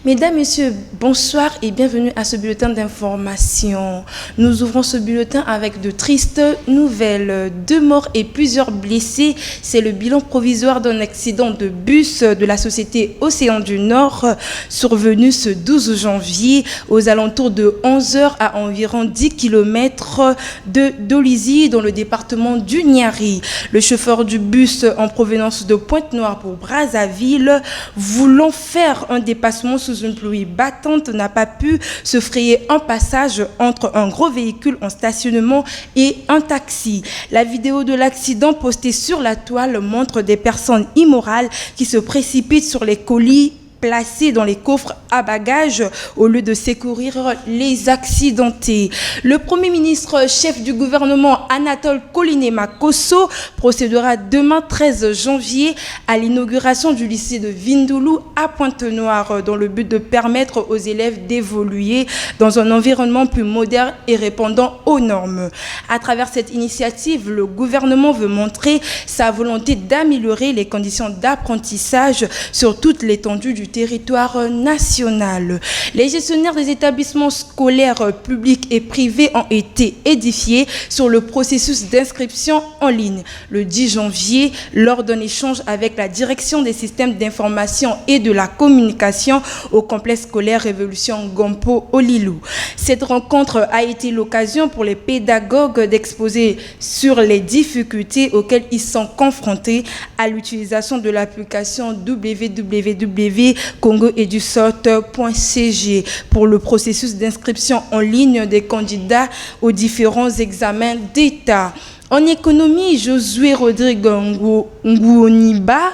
Mesdames, Messieurs, bonsoir et bienvenue à ce bulletin d'information. Nous ouvrons ce bulletin avec de tristes nouvelles. 2 morts et plusieurs blessés. C'est le bilan provisoire d'un accident de bus de la société Océan du Nord survenu ce 12 janvier aux alentours de 11h à environ 10 km de Dolizy dans le département du Niari. Le chauffeur du bus en provenance de Pointe-Noire pour Brazzaville, voulant faire un dépassement sous une pluie battante, n'a pas pu se frayer un passage entre un gros véhicule en stationnement et un taxi. La vidéo de l'accident postée sur la toile montre des personnes immorales qui se précipitent sur les colis placés dans les coffres à bagages au lieu de secourir les accidentés. Le Premier ministre chef du gouvernement Anatole Kolinéma Kosso procédera demain 13 janvier à l'inauguration du lycée de Vindoulou à Pointe-Noire dans le but de permettre aux élèves d'évoluer dans un environnement plus moderne et répondant aux normes. À travers cette initiative, le gouvernement veut montrer sa volonté d'améliorer les conditions d'apprentissage sur toute l'étendue du territoire national. Les gestionnaires des établissements scolaires publics et privés ont été édifiés sur le processus d'inscription en ligne le 10 janvier lors d'un échange avec la direction des systèmes d'information et de la communication au complexe scolaire Révolution Gompo au Lilou. Cette rencontre a été l'occasion pour les pédagogues d'exposer sur les difficultés auxquelles ils sont confrontés à l'utilisation de l'application www.congoedusort.cg pour le processus d'inscription en ligne des candidats aux différents examens d'État. En économie, Josué Rodrigue Nguoniba,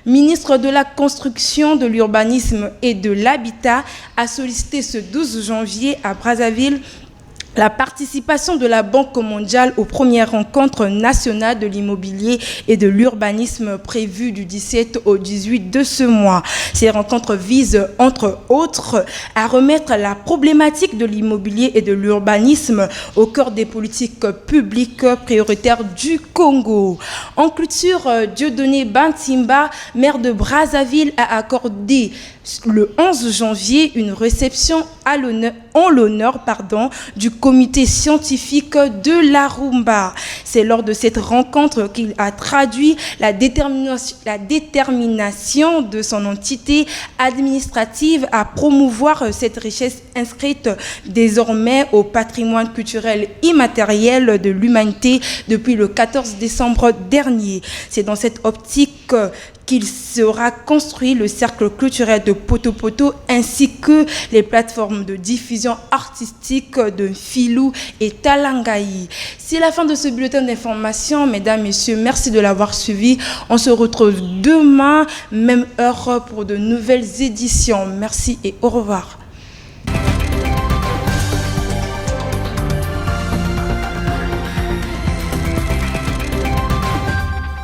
ministre de la Construction, de l'Urbanisme et de l'Habitat, a sollicité ce 12 janvier à Brazzaville la participation de la Banque mondiale aux premières rencontres nationales de l'immobilier et de l'urbanisme prévues du 17 au 18 de ce mois. Ces rencontres visent, entre autres, à remettre la problématique de l'immobilier et de l'urbanisme au cœur des politiques publiques prioritaires du Congo. En clôture, Dieudonné Bantimba, maire de Brazzaville, a accordé le 11 janvier une réception en l'honneur du comité scientifique de la Rumba. C'est lors de cette rencontre qu'il a traduit la détermination de son entité administrative à promouvoir cette richesse inscrite désormais au patrimoine culturel immatériel de l'humanité depuis le 14 décembre dernier. C'est dans cette optique qu'il sera construit le cercle culturel de Poto-Poto ainsi que les plateformes de diffusion artistique de Filou et Talangaï. C'est la fin de ce bulletin d'information. Mesdames, Messieurs, merci de l'avoir suivi. On se retrouve demain, même heure, pour de nouvelles éditions. Merci et au revoir.